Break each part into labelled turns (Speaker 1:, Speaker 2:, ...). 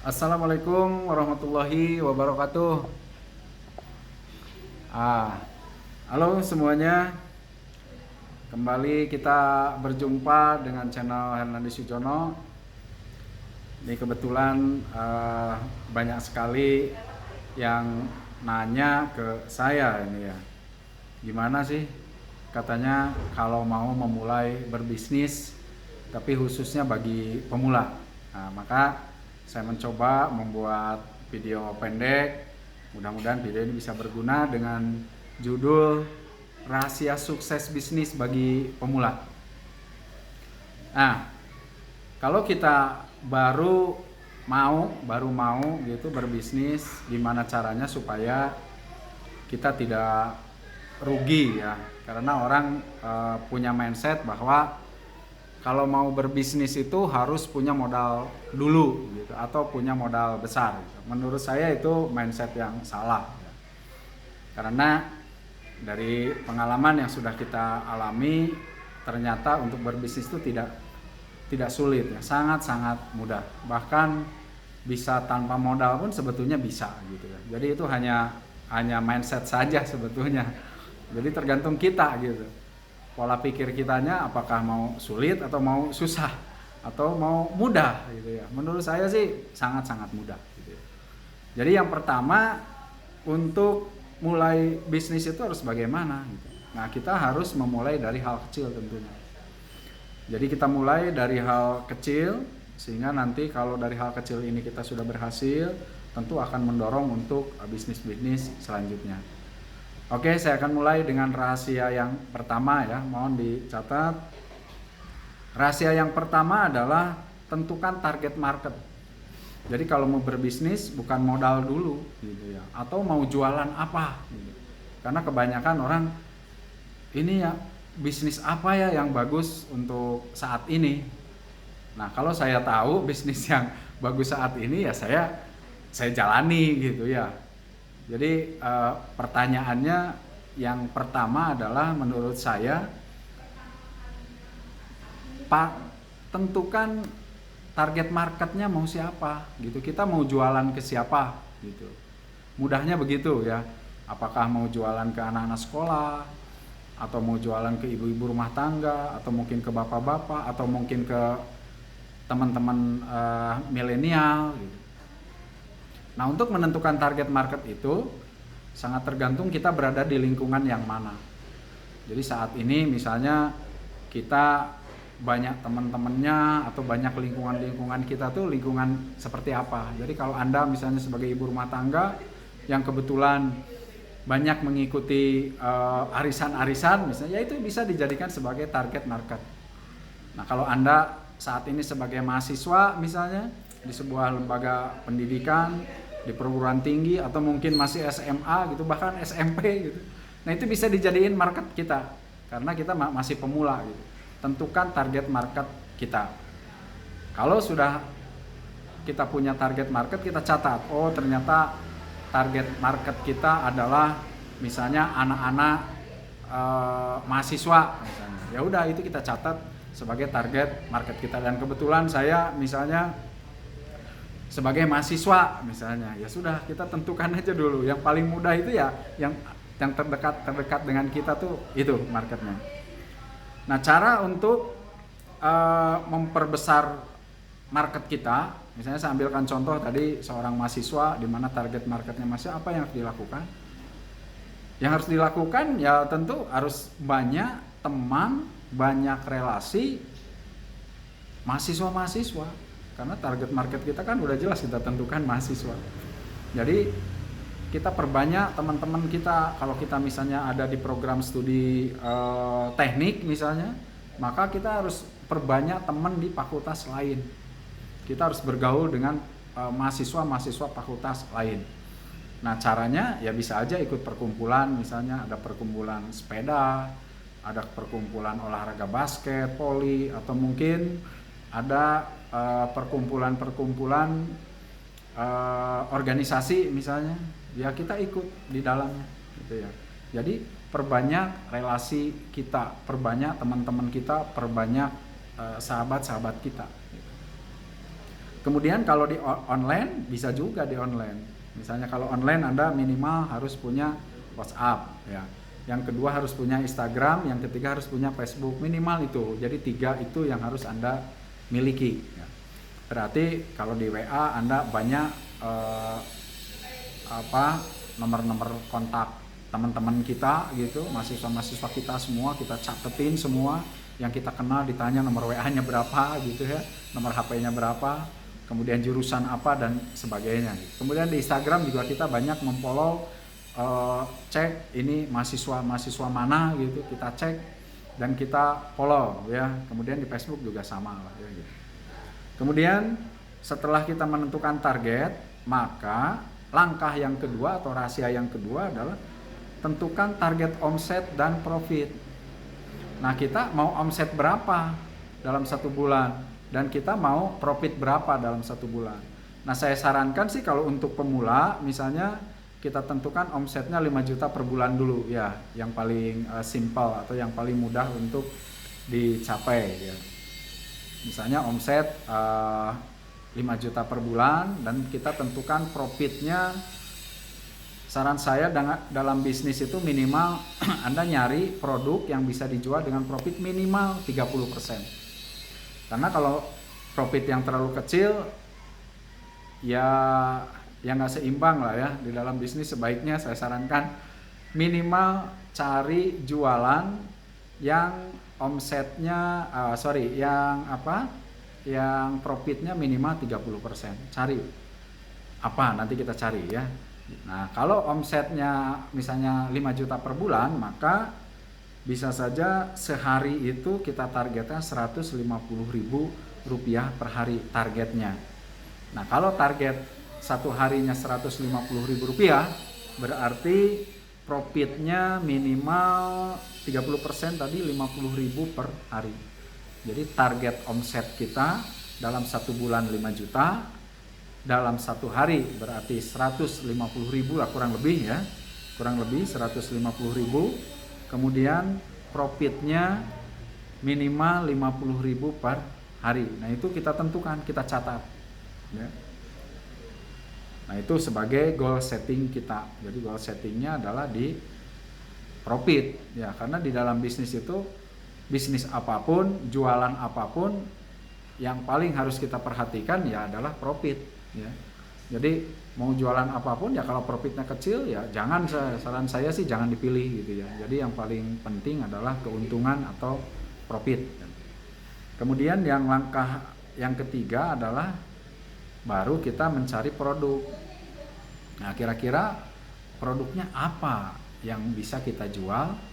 Speaker 1: Assalamualaikum warahmatullahi wabarakatuh. Halo semuanya. Kembali kita berjumpa dengan channel Hernandi Sujono. Ini kebetulan banyak sekali yang nanya ke saya ini ya. Gimana sih katanya kalau mau memulai berbisnis, tapi khususnya bagi pemula. Nah, maka saya mencoba membuat video pendek. Mudah-mudahan video ini bisa berguna dengan judul Rahasia Sukses Bisnis bagi Pemula. Nah, kalau kita baru mau gitu berbisnis, gimana caranya supaya kita tidak rugi ya? Karena orang punya mindset bahwa kalau mau berbisnis itu harus punya modal dulu gitu, atau punya modal besar gitu. Menurut saya itu mindset yang salah ya. Karena dari pengalaman yang sudah kita alami, ternyata untuk berbisnis itu tidak sulit ya, sangat mudah. Bahkan bisa tanpa modal pun sebetulnya bisa gitu ya. Jadi itu hanya mindset saja sebetulnya. Jadi tergantung kita gitu. Pola pikir kitanya apakah mau sulit atau mau susah atau mau mudah gitu ya. Menurut saya sih sangat mudah gitu ya. Jadi yang pertama, untuk mulai bisnis itu harus bagaimana gitu. Nah, kita harus memulai dari hal kecil tentunya. Jadi kita mulai dari hal kecil, sehingga nanti kalau dari hal kecil ini kita sudah berhasil, tentu akan mendorong untuk bisnis-bisnis selanjutnya. Oke, saya akan mulai dengan rahasia yang pertama ya, mohon dicatat. Rahasia yang pertama adalah tentukan target market. Jadi kalau mau berbisnis bukan modal dulu gitu ya, atau mau jualan apa gitu. Karena kebanyakan orang ini ya, bisnis apa ya yang bagus untuk saat ini. Nah, kalau saya tahu bisnis yang bagus saat ini ya saya jalani gitu ya. Jadi pertanyaannya yang pertama adalah menurut saya, Pak, tentukan target marketnya mau siapa gitu. Kita mau jualan ke siapa gitu. Mudahnya begitu ya. Apakah mau jualan ke anak-anak sekolah, atau mau jualan ke ibu-ibu rumah tangga, atau mungkin ke bapak-bapak, atau mungkin ke teman-teman milenial gitu. Nah, untuk menentukan target market itu sangat tergantung kita berada di lingkungan yang mana. Jadi saat ini misalnya kita banyak teman-temannya atau banyak lingkungan kita tuh lingkungan seperti apa. Jadi kalau Anda misalnya sebagai ibu rumah tangga yang kebetulan banyak mengikuti arisan-arisan misalnya, ya itu bisa dijadikan sebagai target market. Nah, kalau Anda saat ini sebagai mahasiswa misalnya di sebuah lembaga pendidikan, di perguruan tinggi, atau mungkin masih SMA gitu, bahkan SMP gitu. Nah, itu bisa dijadiin market kita karena kita masih pemula gitu. Tentukan target market kita. Kalau sudah kita punya target market, kita catat, oh ternyata target market kita adalah misalnya anak-anak mahasiswa misalnya. Ya udah, itu kita catat sebagai target market kita. Dan kebetulan saya misalnya sebagai mahasiswa misalnya, ya sudah, kita tentukan aja dulu yang paling mudah itu ya, yang terdekat dengan kita tuh itu marketnya. Nah, cara untuk memperbesar market kita, misalnya saya ambilkan contoh tadi seorang mahasiswa di mana target marketnya masih, apa yang harus dilakukan? Yang harus dilakukan ya tentu harus banyak teman, banyak relasi mahasiswa. Karena target market kita kan udah jelas kita tentukan mahasiswa. Jadi kita perbanyak teman-teman kita. Kalau kita misalnya ada di program studi teknik misalnya, maka kita harus perbanyak teman di fakultas lain. Kita harus bergaul dengan mahasiswa fakultas lain. Nah, caranya ya bisa aja ikut perkumpulan, misalnya ada perkumpulan sepeda, ada perkumpulan olahraga basket, voli, atau mungkin ada perkumpulan organisasi misalnya, ya kita ikut di dalamnya gitu ya. Jadi perbanyak relasi kita, perbanyak teman-teman kita, perbanyak sahabat-sahabat kita. Kemudian kalau di online bisa juga di online. Misalnya kalau online Anda minimal harus punya WhatsApp ya. Yang kedua harus punya Instagram, yang ketiga harus punya Facebook, minimal itu. Jadi 3 itu yang harus Anda miliki ya. Berarti kalau di WA Anda banyak nomor-nomor kontak teman-teman kita gitu, mahasiswa-mahasiswa kita semua kita catetin semua, yang kita kenal ditanya nomor WA-nya berapa gitu ya, nomor HP-nya berapa, kemudian jurusan apa dan sebagainya. Kemudian di Instagram juga kita banyak memfollow, cek ini mahasiswa mana gitu, kita cek dan kita follow ya. Kemudian di Facebook juga sama lah ya gitu. Kemudian setelah kita menentukan target, maka langkah yang kedua atau rahasia yang kedua adalah tentukan target omset dan profit. Nah, kita mau omset berapa dalam 1 bulan dan kita mau profit berapa dalam 1 bulan. Nah, saya sarankan sih kalau untuk pemula misalnya kita tentukan omsetnya 5 juta per bulan dulu ya, yang paling simple atau yang paling mudah untuk dicapai ya. Misalnya omset 5 juta per bulan dan kita tentukan profitnya. Saran saya dalam bisnis itu minimal Anda nyari produk yang bisa dijual dengan profit minimal 30%. Karena kalau profit yang terlalu kecil ya nggak seimbang lah ya. Di dalam bisnis sebaiknya saya sarankan minimal cari jualan yang omsetnya yang profitnya minimal 30%. Cari apa nanti kita cari ya. Nah, kalau omsetnya misalnya 5 juta per bulan, maka bisa saja sehari itu kita targetnya Rp150.000 per hari targetnya. Nah, kalau target 1 harinya Rp150.000, berarti profitnya minimal 30% tadi 50.000 per hari. Jadi target omset kita dalam 1 bulan 5 juta, dalam 1 hari berarti 150.000 lah kurang lebih ya, kurang lebih 150.000. Kemudian profitnya minimal 50.000 per hari. Nah, itu kita tentukan, kita catat ya. Nah, itu sebagai goal setting kita. Jadi goal settingnya adalah di profit ya, karena di dalam bisnis itu, bisnis apapun, jualan apapun, yang paling harus kita perhatikan ya adalah profit ya. Jadi mau jualan apapun ya kalau profitnya kecil ya jangan, saran saya sih jangan dipilih gitu ya. Jadi yang paling penting adalah keuntungan atau profit. Kemudian yang langkah yang ketiga adalah baru kita mencari produk. Nah, kira-kira produknya apa yang bisa kita jual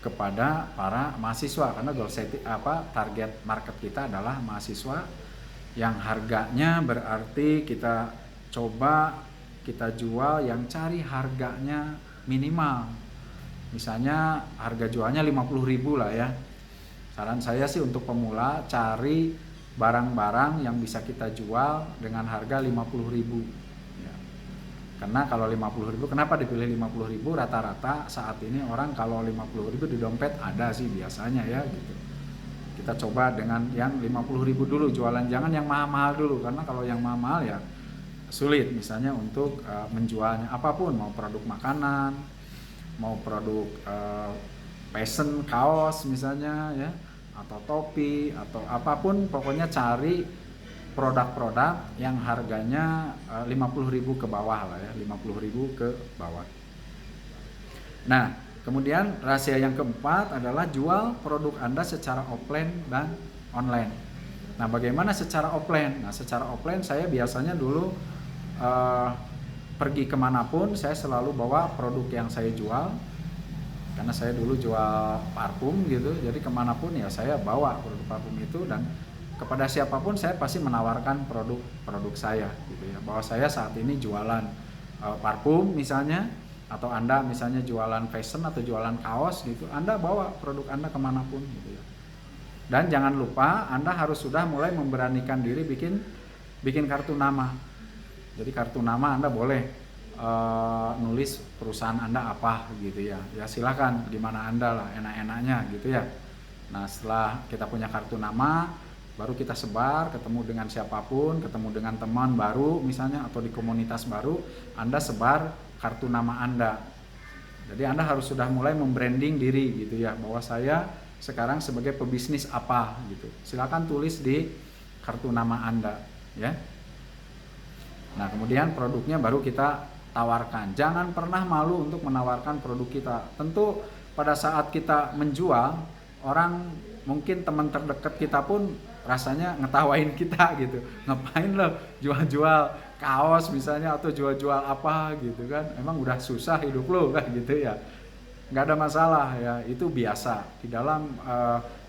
Speaker 1: kepada para mahasiswa, karena goal setting target market kita adalah mahasiswa, yang harganya berarti kita coba kita jual yang cari harganya minimal. Misalnya harga jualnya 50.000 lah ya. Saran saya sih untuk pemula cari barang-barang yang bisa kita jual dengan harga 50.000 ya. Karena kalau 50.000, kenapa dipilih 50.000? Rata-rata saat ini orang kalau 50.000 di dompet ada sih biasanya ya gitu. Kita coba dengan yang 50.000 dulu jualan, jangan yang mahal-mahal dulu, karena kalau yang mahal-mahal ya sulit misalnya untuk menjualnya apapun, mau produk makanan, mau produk fashion, kaos misalnya ya, atau topi atau apapun, pokoknya cari produk-produk yang harganya 50.000 ke bawah lah ya, 50.000 ke bawah. Nah, kemudian rahasia yang keempat adalah jual produk Anda secara offline dan online. Nah, bagaimana secara offline? Nah, secara offline saya biasanya dulu pergi kemanapun saya selalu bawa produk yang saya jual. Karena saya dulu jual parfum gitu, jadi kemanapun ya saya bawa produk parfum itu, dan kepada siapapun saya pasti menawarkan produk saya gitu ya. Bahwa saya saat ini jualan parfum misalnya, atau Anda misalnya jualan fashion atau jualan kaos gitu, Anda bawa produk Anda kemanapun gitu ya. Dan jangan lupa Anda harus sudah mulai memberanikan diri bikin kartu nama. Jadi kartu nama Anda boleh nulis perusahaan Anda apa gitu ya. Ya silakan, gimana Anda lah, enak-enaknya gitu ya. Nah, setelah kita punya kartu nama, baru kita sebar, ketemu dengan siapapun, ketemu dengan teman baru misalnya atau di komunitas baru, Anda sebar kartu nama Anda. Jadi Anda harus sudah mulai membranding diri gitu ya, bahwa saya sekarang sebagai pebisnis apa gitu. Silakan tulis di kartu nama Anda ya. Nah, kemudian produknya baru kita tawarkan. Jangan pernah malu untuk menawarkan produk kita. Tentu pada saat kita menjual, orang mungkin teman terdekat kita pun rasanya ngetawain kita gitu. Ngapain lo jual-jual kaos misalnya atau jual-jual apa gitu kan. Emang udah susah hidup lo kan gitu ya. Nggak ada masalah ya, itu biasa. Di dalam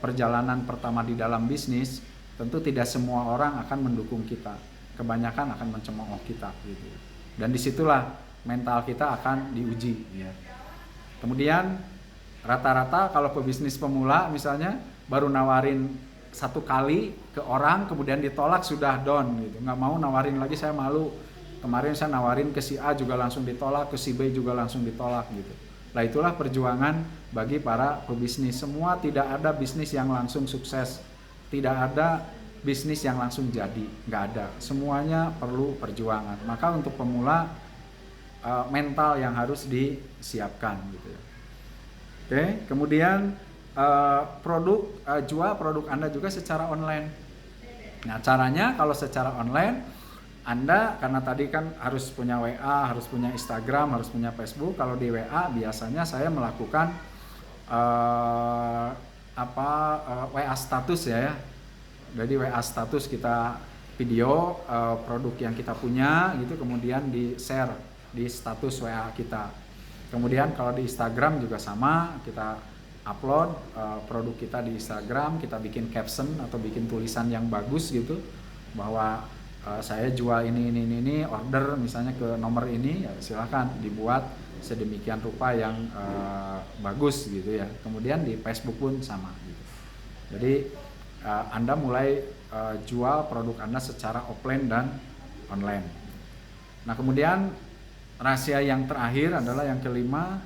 Speaker 1: perjalanan pertama di dalam bisnis, tentu tidak semua orang akan mendukung kita. Kebanyakan akan mencemooh kita gitu. Dan disitulah mental kita akan diuji ya. Kemudian rata-rata kalau pebisnis pemula misalnya baru nawarin satu kali ke orang kemudian ditolak sudah down gitu, nggak mau nawarin lagi, saya malu. Kemarin saya nawarin ke si A juga langsung ditolak, ke si B juga langsung ditolak gitu. Nah, itulah perjuangan bagi para pebisnis. Semua tidak ada bisnis yang langsung sukses, tidak ada bisnis yang langsung jadi, nggak ada. Semuanya perlu perjuangan. Maka untuk pemula mental yang harus disiapkan gitu ya. Oke, kemudian jual produk Anda juga secara online. Nah, caranya kalau secara online Anda karena tadi kan harus punya WA, harus punya Instagram, harus punya Facebook. Kalau di WA biasanya saya melakukan WA status ya. Jadi WA status kita video produk yang kita punya gitu, kemudian di share di status WA kita. Kemudian kalau di Instagram juga sama, kita upload produk kita di Instagram, kita bikin caption atau bikin tulisan yang bagus gitu, bahwa saya jual ini, order misalnya ke nomor ini, ya silahkan dibuat sedemikian rupa yang bagus gitu ya. Kemudian di Facebook pun sama gitu. Jadi Anda mulai jual produk Anda secara offline dan online. Nah, kemudian rahasia yang terakhir adalah yang kelima,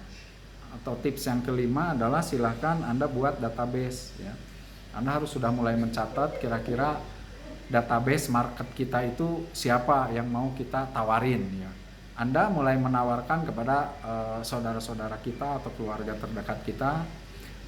Speaker 1: atau tips yang kelima adalah silahkan Anda buat database ya. Anda harus sudah mulai mencatat kira-kira database market kita itu siapa yang mau kita tawarin ya. Anda mulai menawarkan kepada saudara-saudara kita atau keluarga terdekat kita,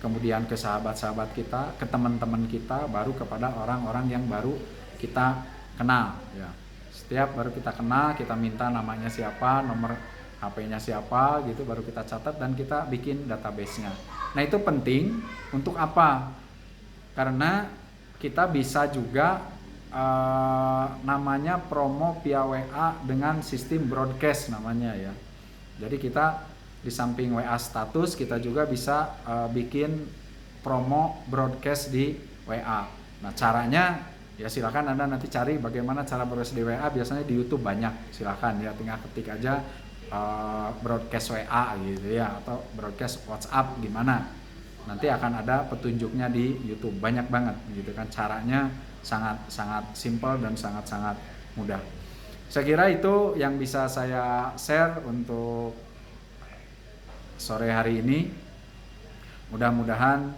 Speaker 1: kemudian ke sahabat-sahabat kita, ke teman-teman kita, baru kepada orang-orang yang baru kita kenal ya. Setiap baru kita kenal, kita minta namanya siapa, nomor HP-nya siapa gitu, baru kita catat dan kita bikin database-nya. Nah, itu penting untuk apa? Karena kita bisa juga namanya promo via WA dengan sistem broadcast namanya ya. Jadi kita di samping WA status kita juga bisa bikin promo broadcast di WA. Nah, caranya ya silakan Anda nanti cari bagaimana cara broadcast di WA, biasanya di YouTube banyak. Silakan ya, tinggal ketik aja broadcast WA gitu ya, atau broadcast WhatsApp gimana. Nanti akan ada petunjuknya di YouTube, banyak banget gitu kan. Caranya sangat simple dan sangat mudah. Saya kira itu yang bisa saya share untuk sore hari ini. Mudah-mudahan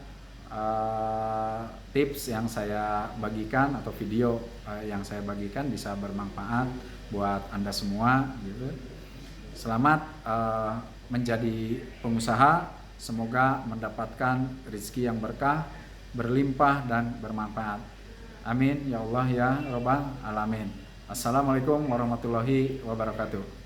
Speaker 1: tips yang saya bagikan atau video yang saya bagikan bisa bermanfaat buat Anda semua gitu. Selamat menjadi pengusaha, semoga mendapatkan rezeki yang berkah, berlimpah dan bermanfaat. Amin ya Allah ya Rabbal Alamin. Assalamualaikum warahmatullahi wabarakatuh.